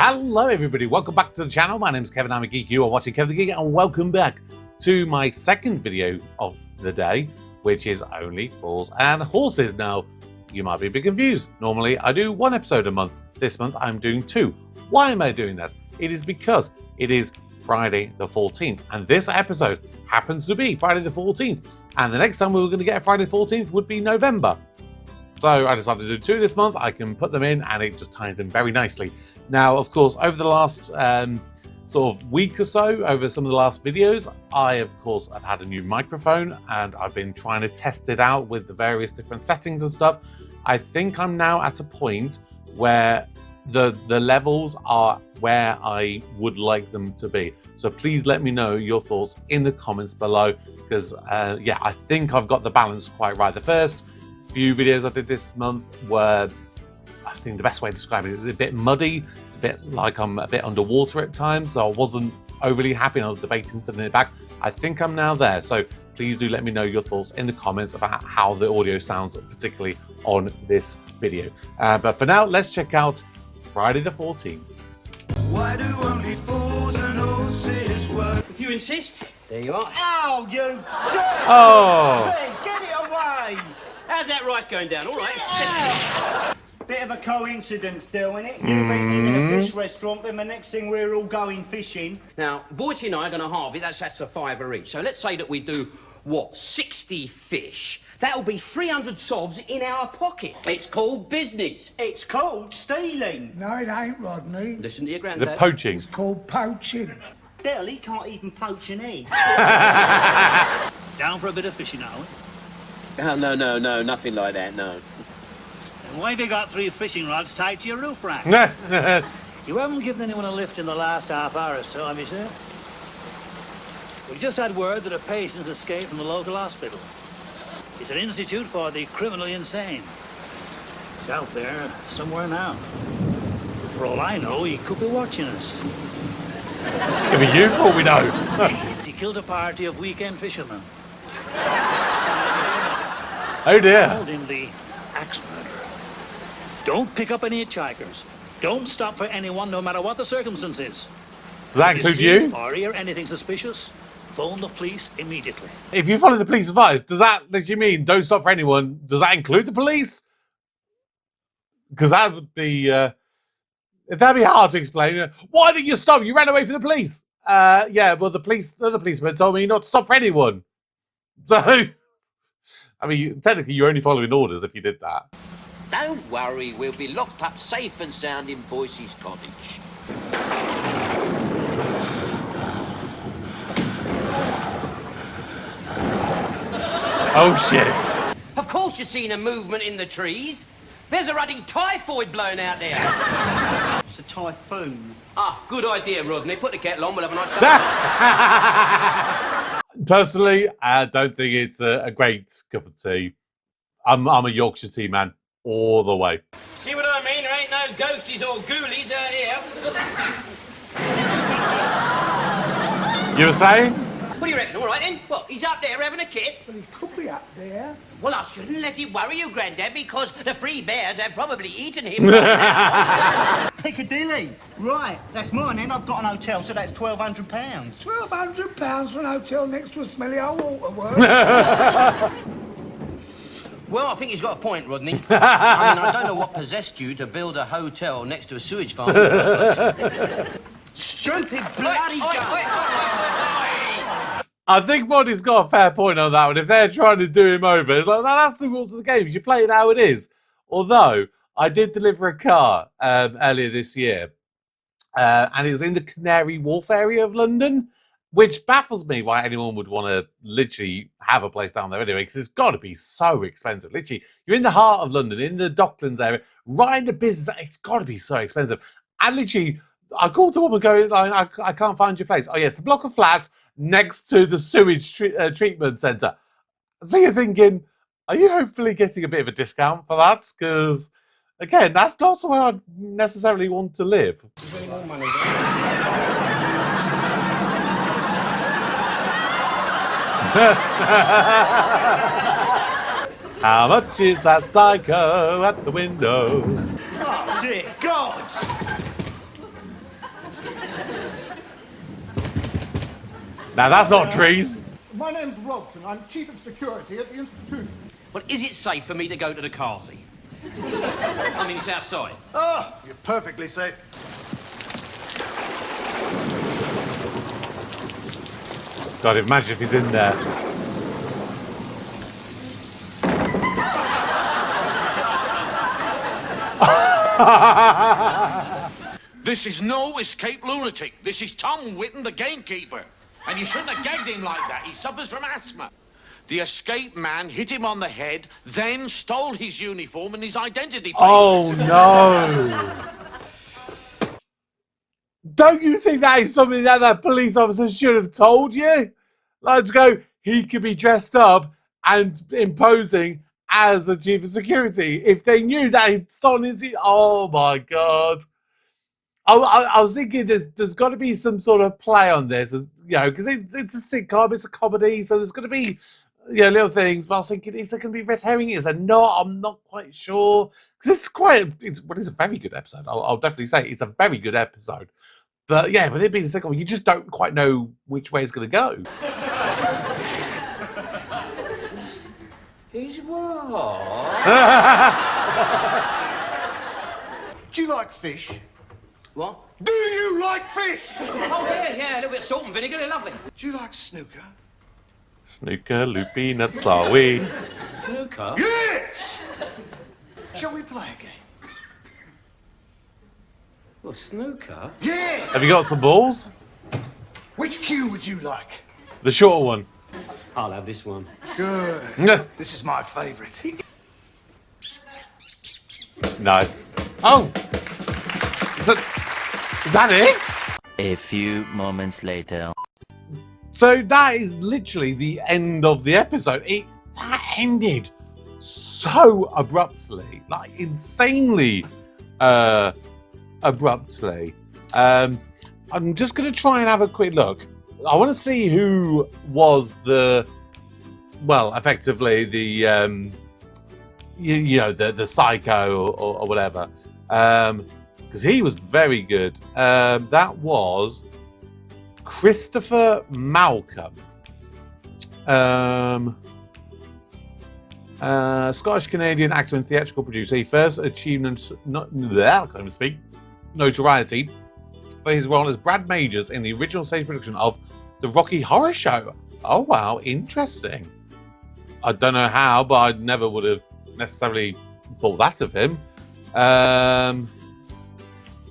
Hello everybody, welcome back to the channel. My name is Kevin, I'm a geek. You are watching Kevin the Geek, and welcome back to my second video of the day, which is only Fools and Horses. Now, you might be a bit confused. Normally, I do one episode a month. This month, I'm doing two. Why am I doing that? It is because it is Friday the 14th, and this episode happens to be Friday the 14th, and the next time we were going to get a Friday the 14th would be November. So I decided to do two this month. I can put them in and it just ties in very nicely. Now, of course, over the last sort of week or so, over some of the last videos, I, of course, have had a new microphone and I've been trying to test it out with the various different settings and stuff. I think I'm now at a point where the levels are where I would like them to be. So please let me know your thoughts in the comments below because, yeah, I think I've got the balance quite right. The first few videos I did this month were, I think the best way to describe it is a bit muddy. It's a bit like I'm a bit underwater at times, so I wasn't overly happy and I was debating sending it back. I think I'm now there, so please do let me know your thoughts in the comments about how the audio sounds, particularly on this video. But for now, let's check out Friday the 14th. Why do only fools and horses work? If you insist, there you are. Ow, you jerk! Oh! Hey, get it away! How's that rice going down? All right. Bit of a coincidence, Dill, innit? You've been in a fish restaurant, then the next thing we're all going fishing. Now, Boycie and I are going to halve it. That's a £5 each. So let's say that we do, what, 60 fish. That'll be 300 sovs in our pocket. It's called business. It's called stealing. No, it ain't, Rodney. Listen to your Is granddad. it poaching? It's called poaching. Dill, he can't even poach an egg. Down for a bit of fishing, are we? Oh, no, nothing like that, no. And why have you got 3 fishing rods tied to your roof rack? You haven't given anyone a lift in the last half hour or so, have you, sir? We've just had word that a patient's escaped from the local hospital. It's an institute for the criminally insane. It's out there somewhere now. For all I know, he could be watching us. Could be you for all we know. He killed a party of weekend fishermen. Oh dear. Called him the axe murderer. Don't pick up any hitchhikers. Don't stop for anyone, no matter what the circumstances. Does that include you? Or hear anything suspicious, phone the police immediately. If you follow the police advice, does that literally mean don't stop for anyone? Does that include the police? Because that would be that'd be hard to explain. Why didn't you stop? You ran away from the police. Yeah, well, the policeman told me not to stop for anyone. So, I mean, technically, you're only following orders if you did that. Don't worry, we'll be locked up safe and sound in Boycie's cottage. Oh, shit. Of course you've seen a movement in the trees. There's a ruddy typhoid blowing out there. It's a typhoon. Ah, good idea, Rodney. Put the kettle on, we'll have a nice cup. Personally, I don't think it's a great cup of tea. I'm a Yorkshire tea man all the way. See what I mean? There ain't no ghosties or ghoulies out here. You were saying? What do you reckon? All right, then? What, he's up there having a kip? Well, he could be up there. Well, I shouldn't let it worry you, Grandad, because the 3 bears have probably eaten him right now. Piccadilly. Right, that's mine then. I've got an hotel, so that's £1,200. £1,200 for an hotel next to a smelly old waterworks. Well, I think he's got a point, Rodney. I mean, I don't know what possessed you to build a hotel next to a sewage farm in the first place. Stupid bloody gun. I think Rodney's got a fair point on that one. If they're trying to do him over, it's like, no, that's the rules of the game. You play it how it is. Although, I did deliver a car earlier this year, and it was in the Canary Wharf area of London, which baffles me why anyone would want to literally have a place down there anyway, because it's got to be so expensive. Literally, you're in the heart of London, in the Docklands area, right in the business. It's got to be so expensive. And literally, I called the woman going, I can't find your place. Oh, yes, the block of flats next to the sewage treatment centre. So you're thinking, are you hopefully getting a bit of a discount for that? Because, again, that's not where I'd necessarily want to live. How much is that psycho at the window? Oh, dear God. Now that's not trees. My name's Robson. I'm Chief of Security at the institution. Well, is it safe for me to go to the Carsey? I'm in Southside. Oh, you're perfectly safe. God, imagine if he's in there. This is no escaped lunatic. This is Tom Whitten, the gamekeeper. And you shouldn't have gagged him like that. He suffers from asthma. The escaped man hit him on the head, then stole his uniform and his identity papers. Oh, no. Don't you think that is something that that police officer should have told you? Let's go, he could be dressed up and imposing as a chief of security. If they knew that he'd stolen his... Oh, my God. I was thinking there's got to be some sort of play on this, you know, because it's a sitcom, it's a comedy, so there's going to be, you know, little things. But I was thinking, is there going to be red herring? Is there not? I'm not quite sure. Because it's a very good episode. I'll definitely say it's a very good episode. But yeah, with it being a sitcom, you just don't quite know which way it's going to go. He's what? Do you like fish? What? Do you like fish? Oh, yeah, a little bit of salt and vinegar, they're lovely. Do you like snooker? Snooker, loopy, nuts are we? Snooker? Yes! Shall we play a game? Well, snooker? Yeah! Have you got some balls? Which cue would you like? The shorter one. I'll have this one. Good. Yeah. This is my favourite. Nice. Oh! Is that it? A few moments later. So that is literally the end of the episode. That ended so abruptly, like insanely abruptly. I'm just going to try and have a quick look. I want to see who was effectively the the psycho or whatever. Because he was very good. That was Christopher Malcolm. Scottish-Canadian actor and theatrical producer. He first achieved notoriety for his role as Brad Majors in the original stage production of The Rocky Horror Show. Oh, wow, interesting. I don't know how, but I never would have necessarily thought that of him.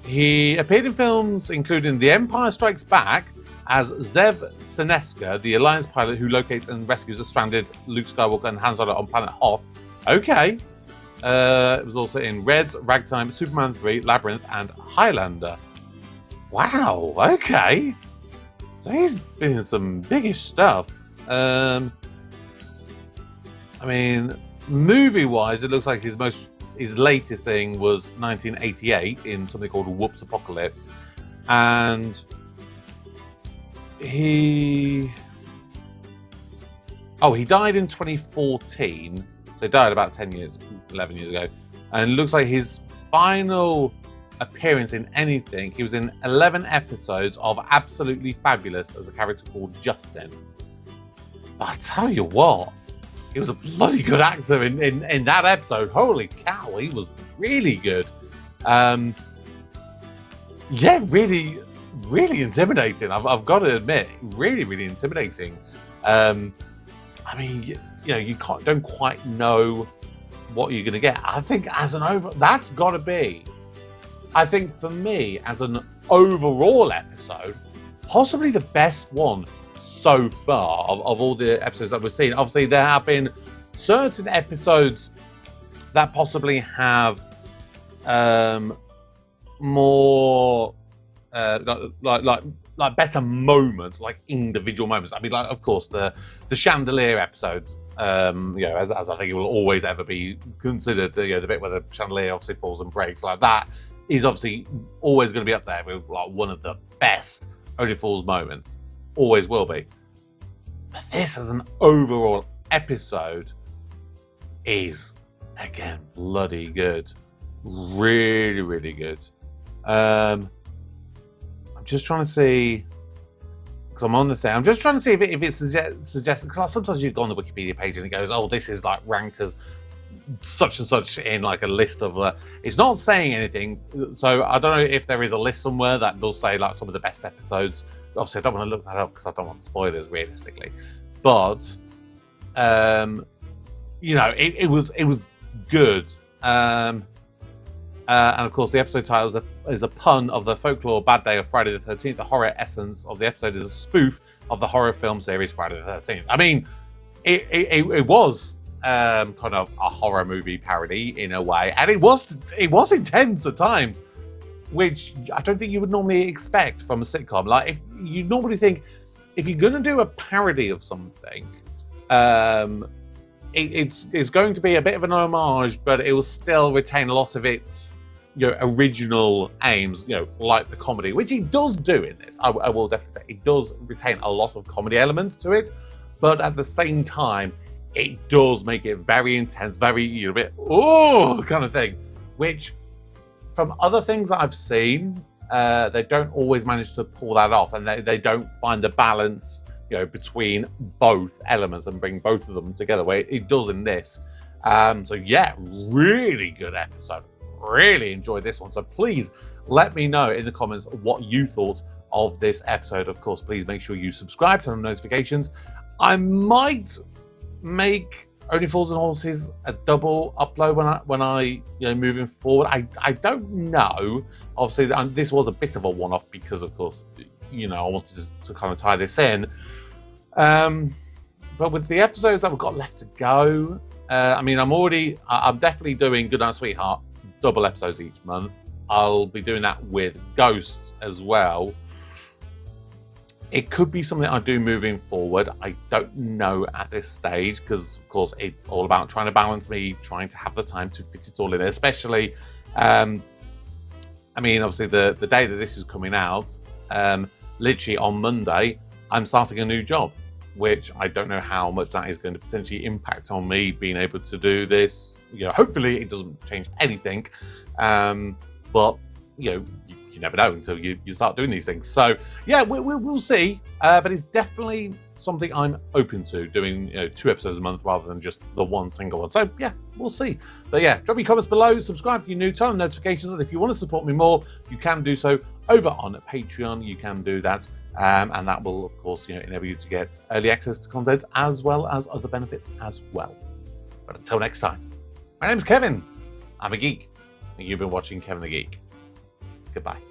He appeared in films including The Empire Strikes Back as Zev Seneska, the Alliance pilot who locates and rescues the stranded Luke Skywalker and Han Solo on planet Hoth. Okay. It was also in Red, Ragtime, Superman 3, Labyrinth, and Highlander. Wow, okay. So he's been in some biggish stuff. I mean, movie-wise, it looks like his latest thing was 1988 in something called Whoops Apocalypse. And he died in 2014. So he died about 11 years ago. And it looks like his final appearance in anything, he was in 11 episodes of Absolutely Fabulous as a character called Justin. But I tell you what, he was a bloody good actor in that episode. Holy cow, he was really good. Really, really intimidating. I've got to admit, really, really intimidating. I mean, you don't quite know what you're going to get. I think that's got to be. I think for me, as an overall episode, possibly the best one so far of all the episodes that we've seen. Obviously, there have been certain episodes that possibly have more like better moments, like individual moments. I mean, like, of course, the chandlier episode, as I think it will always ever be considered, the bit where the chandelier obviously falls and breaks, like that is obviously always going to be up there with like one of the best Only Fools moments. Always will be. But this as an overall episode is, again, bloody good. Really, really good. I'm just trying to see because I'm on the thing. I'm just trying to see if it suggests, because sometimes you go on the Wikipedia page and it goes, oh, this is like ranked as such and such in like a list of it's not saying anything, so I don't know if there is a list somewhere that does say like some of the best episodes. Obviously I don't want to look that up because I don't want spoilers realistically, but you know, it was good, and of course the episode title is a pun of the folklore Bad Day of Friday the 13th. The horror essence of the episode is a spoof of the horror film series Friday the 13th. I mean, it was kind of a horror movie parody in a way, and it was intense at times, which I don't think you would normally expect from a sitcom. Like, if you normally think if you're going to do a parody of something, it's going to be a bit of an homage, but it will still retain a lot of its, you know, original aims, you know, like the comedy, which it does do in this. I will definitely say it does retain a lot of comedy elements to it, but at the same time, it does make it very intense, very, you know, a bit, oh, kind of thing, which from other things that I've seen, they don't always manage to pull that off, and they don't find the balance, you know, between both elements and bring both of them together where it does in this. So yeah, really good episode. Really enjoyed this one. So please let me know in the comments what you thought of this episode. Of course, please make sure you subscribe, turn on notifications. I might make Only Fools and Horses a double upload when I you know, moving forward. I don't know. Obviously, this was a bit of a one-off because, of course, you know, I wanted to kind of tie this in. But with the episodes that we've got left to go, I mean, I'm definitely doing Goodnight Sweetheart double episodes each month. I'll be doing that with Ghosts as well. It could be something I do moving forward. I don't know at this stage because, of course, it's all about trying to balance me, trying to have the time to fit it all in, especially, I mean, obviously, the day that this is coming out, literally on Monday, I'm starting a new job, which I don't know how much that is going to potentially impact on me being able to do this. You know, hopefully it doesn't change anything, but, you know, you never know until you start doing these things. So yeah, we'll see, but it's definitely something I'm open to doing, you know, 2 episodes a month rather than just the one single one. So yeah, we'll see. But yeah, drop me comments below, subscribe if you're new, turn on notifications, and if you want to support me more, you can do so over on Patreon. You can do that, and that will, of course, you know, enable you to get early access to content as well as other benefits as well. But until next time, my name's Kevin. I'm a geek, and you've been watching Kevin the Geek. Goodbye.